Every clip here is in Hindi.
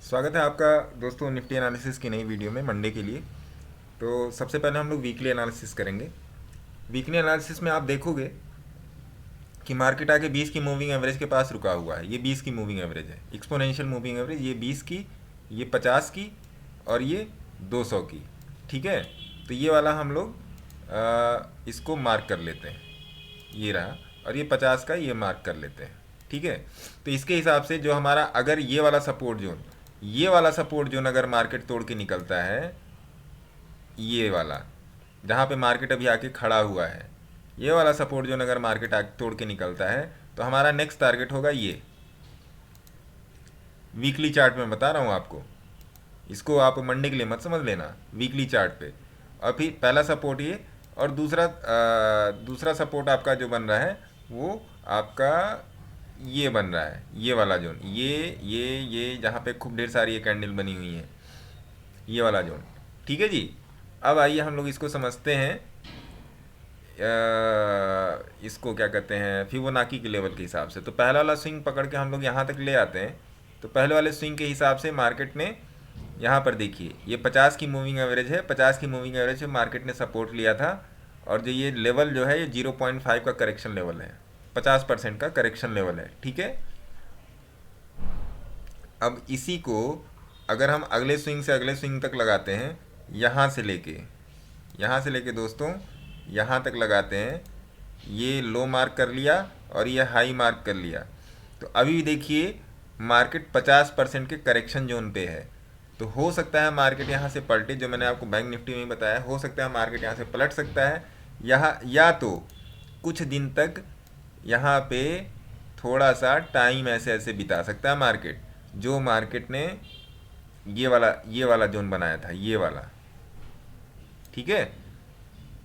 स्वागत है आपका दोस्तों निफ्टी एनालिसिस की नई वीडियो में मंडे के लिए। तो सबसे पहले हम लोग वीकली एनालिसिस करेंगे। वीकली एनालिसिस में आप देखोगे कि मार्केट आके 20 की मूविंग एवरेज के पास रुका हुआ है। ये 20 की मूविंग एवरेज है, एक्सपोनेंशियल मूविंग एवरेज। ये 20 की, ये 50 की और ये 200 की। ठीक है, तो ये वाला हम लोग इसको मार्क कर लेते हैं। ये रहा, और ये 50 का ये मार्क कर लेते हैं। ठीक है, तो इसके हिसाब से जो हमारा अगर ये वाला सपोर्ट जोन अगर मार्केट तोड़ के निकलता है, ये वाला जहाँ पे मार्केट अभी आके खड़ा हुआ है, ये वाला सपोर्ट जोन अगर मार्केट आके तोड़ के निकलता है तो हमारा नेक्स्ट टारगेट होगा ये। वीकली चार्ट में बता रहा हूँ आपको, इसको आप मंडे के लिए मत समझ लेना, वीकली चार्ट पे। और फिर पहला सपोर्ट ये, और दूसरा सपोर्ट आपका जो बन रहा है वो आपका ये बन रहा है, ये वाला जोन, ये जहाँ पे खूब ढेर सारी ये कैंडल बनी हुई है, ये वाला जोन। ठीक है जी। अब आइए हम लोग इसको समझते हैं। इसको क्या कहते हैं, फिबोनाची के लेवल के हिसाब से। तो पहला वाला स्विंग पकड़ के हम लोग यहाँ तक ले आते हैं। तो पहले वाले स्विंग के हिसाब से मार्केट ने यहाँ पर देखिए, ये 50 की मूविंग एवरेज है। 50 की मूविंग एवरेज से मार्केट ने सपोर्ट लिया था, और जो ये लेवल जो है ये 0.5 का करेक्शन लेवल है, 50% का करेक्शन लेवल है। ठीक है, अब इसी को अगर हम अगले स्विंग से अगले स्विंग तक लगाते हैं, यहाँ से लेके दोस्तों यहाँ तक लगाते हैं, ये लो मार्क कर लिया और ये हाई मार्क कर लिया। तो अभी देखिए मार्केट 50% के करेक्शन जोन पे है। तो हो सकता है मार्केट यहाँ से पलटे, जो मैंने आपको बैंक निफ्टी में बताया, हो सकता है मार्केट यहाँ से पलट सकता है यहाँ, या तो कुछ दिन तक यहाँ पे थोड़ा सा टाइम ऐसे ऐसे बिता सकता है मार्केट, जो मार्केट ने ये वाला जोन बनाया था, ये वाला। ठीक है,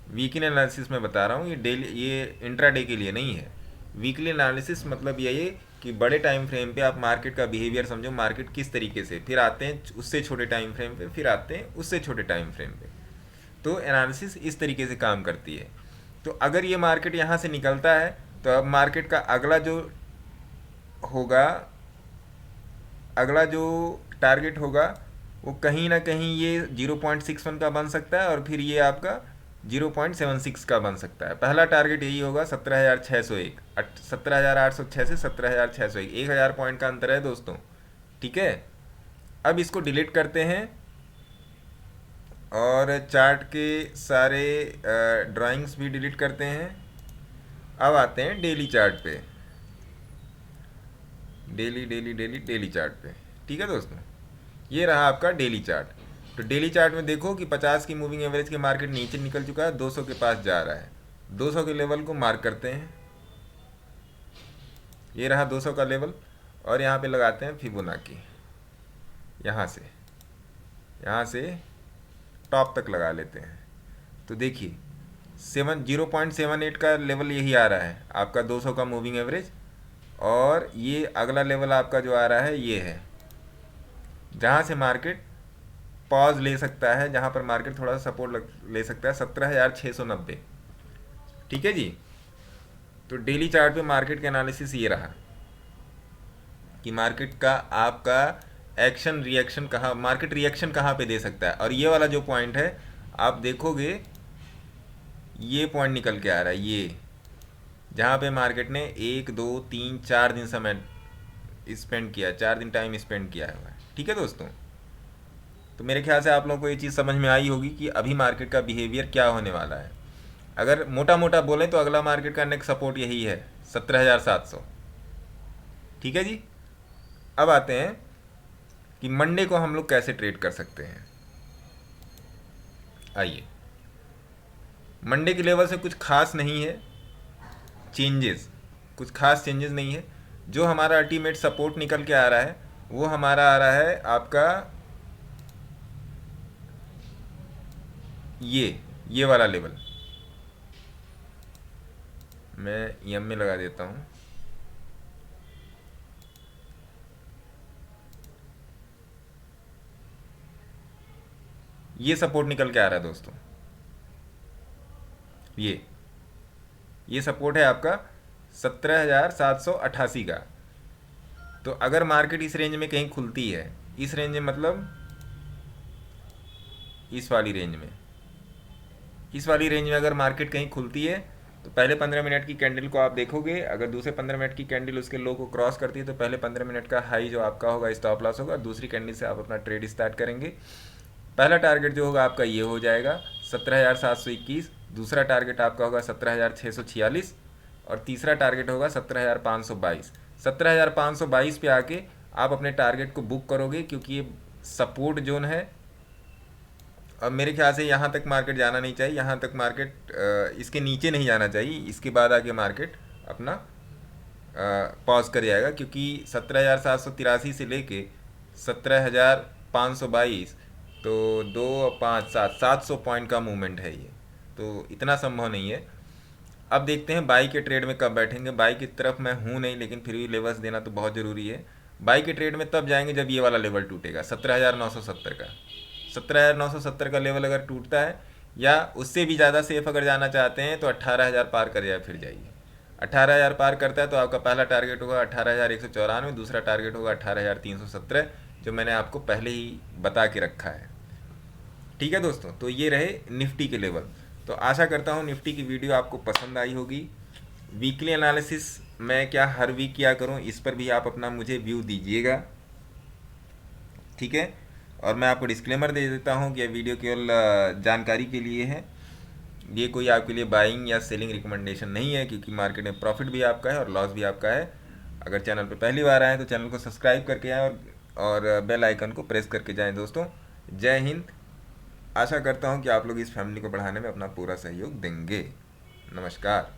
वीकली एनालिसिस में बता रहा हूँ, ये डेली, ये इंट्राडे के लिए नहीं है। वीकली एनालिसिस मतलब यही है कि बड़े टाइम फ्रेम पे आप मार्केट का बिहेवियर समझो, मार्केट किस तरीके से, फिर आते हैं उससे छोटे टाइम फ्रेम पे, फिर आते हैं उससे छोटे टाइम फ्रेम पे। तो एनालिसिस इस तरीके से काम करती है। तो अगर ये मार्केट यहाँ से निकलता है तो अब मार्केट का होगा अगला जो टारगेट होगा वो कहीं ना कहीं ये 0.61 का बन सकता है, और फिर ये आपका 0.76 का बन सकता है। पहला टारगेट यही होगा 17,601, 17,806 से 17,601, 1,000 पॉइंट का अंतर है दोस्तों। ठीक है, अब इसको डिलीट करते हैं और चार्ट के सारे ड्राइंग्स भी डिलीट करते हैं। अब आते हैं डेली चार्ट पे, डेली चार्ट पे। ठीक है दोस्तों, ये रहा आपका डेली चार्ट। तो डेली चार्ट में देखो कि 50 की मूविंग एवरेज के मार्केट नीचे निकल चुका है, 200 के पास जा रहा है। 200 के लेवल को मार्क करते हैं, ये रहा 200 का लेवल, और यहाँ पे लगाते हैं फिबोनाची। यहाँ से टॉप तक लगा लेते हैं। तो देखिए 0.78 का लेवल यही आ रहा है आपका 200 का मूविंग एवरेज, और ये अगला लेवल आपका जो आ रहा है ये है, जहाँ से मार्केट पॉज ले सकता है, जहाँ पर मार्केट थोड़ा सा सपोर्ट ले सकता है, 17,690। ठीक है जी। तो डेली चार्ट पे मार्केट का एनालिसिस ये रहा कि मार्केट का आपका एक्शन रिएक्शन कहाँ, मार्केट रिएक्शन कहाँ पे दे सकता है। और ये वाला जो पॉइंट है आप देखोगे, ये पॉइंट निकल के आ रहा है, ये जहाँ पे मार्केट ने 1 2 3 4 दिन समय स्पेंड किया, 4 दिन टाइम स्पेंड किया है। ठीक है दोस्तों, तो मेरे ख्याल से आप लोगों को ये चीज़ समझ में आई होगी कि अभी मार्केट का बिहेवियर क्या होने वाला है। अगर मोटा मोटा बोलें तो अगला मार्केट का नेक्स्ट सपोर्ट यही है, 17,700। ठीक है जी। अब आते हैं कि मंडे को हम लोग कैसे ट्रेड कर सकते हैं। आइए, मंडे के लेवल से कुछ खास नहीं है चेंजेस, कुछ खास चेंजेस नहीं है। जो हमारा अल्टीमेट सपोर्ट निकल के आ रहा है वो हमारा आ रहा है आपका ये वाला लेवल। मैं एम में लगा देता हूँ, ये सपोर्ट निकल के आ रहा है दोस्तों, ये सपोर्ट है आपका 17,788 का। तो अगर मार्केट इस रेंज में कहीं खुलती है, इस रेंज में मतलब इस वाली रेंज में, इस वाली रेंज में अगर मार्केट कहीं खुलती है तो पहले 15 मिनट की कैंडल को आप देखोगे, अगर दूसरे 15 मिनट की कैंडल उसके लो को क्रॉस करती है तो पहले 15 मिनट का हाई जो आपका होगा स्टॉप लॉस होगा, दूसरी कैंडल से आप अपना ट्रेड स्टार्ट करेंगे। पहला टारगेट जो होगा आपका ये हो जाएगा 17,721, दूसरा टारगेट आपका होगा 17,646 और तीसरा टारगेट होगा 17,522। 17,522 पे आके आप अपने टारगेट को बुक करोगे, क्योंकि ये सपोर्ट जोन है। अब मेरे ख्याल से यहाँ तक मार्केट जाना नहीं चाहिए, यहाँ तक मार्केट इसके नीचे नहीं जाना चाहिए, इसके बाद आके मार्केट अपना पॉज कर जाएगा, क्योंकि 17,783 से लेके 17,522 तो 2 5 7 700 पॉइंट का मूवमेंट है ये, तो इतना संभव नहीं है। अब देखते हैं बाई के ट्रेड में कब बैठेंगे। बाई की तरफ मैं हूँ नहीं, लेकिन फिर भी लेवल्स देना तो बहुत ज़रूरी है। बाई के ट्रेड में तब जाएंगे जब ये वाला लेवल टूटेगा 17,970 का। 17,970 का लेवल अगर टूटता है, या उससे भी ज़्यादा सेफ अगर जाना चाहते हैं तो 18,000 पार कर जाए फिर जाइए। 18,000 पार करता है तो आपका पहला टारगेट होगा 18,194, दूसरा टारगेट होगा 18,317, जो मैंने आपको पहले ही बता के रखा है। ठीक है दोस्तों, तो ये रहे निफ्टी के लेवल। तो आशा करता हूँ निफ्टी की वीडियो आपको पसंद आई होगी। वीकली एनालिसिस मैं क्या हर वीक किया करूँ, इस पर भी आप अपना मुझे व्यू दीजिएगा, ठीक है। और मैं आपको डिस्क्लेमर दे देता हूँ कि यह वीडियो केवल जानकारी के लिए है, ये कोई आपके लिए बाइंग या सेलिंग रिकमेंडेशन नहीं है, क्योंकि मार्केट में प्रॉफिट भी आपका है और लॉस भी आपका है। अगर चैनल पर पहली बार आए तो चैनल को सब्सक्राइब करके आएँ और बेल आइकन को प्रेस करके जाएं। दोस्तों जय हिंद। आशा करता हूँ कि आप लोग इस फैमिली को बढ़ाने में अपना पूरा सहयोग देंगे। नमस्कार।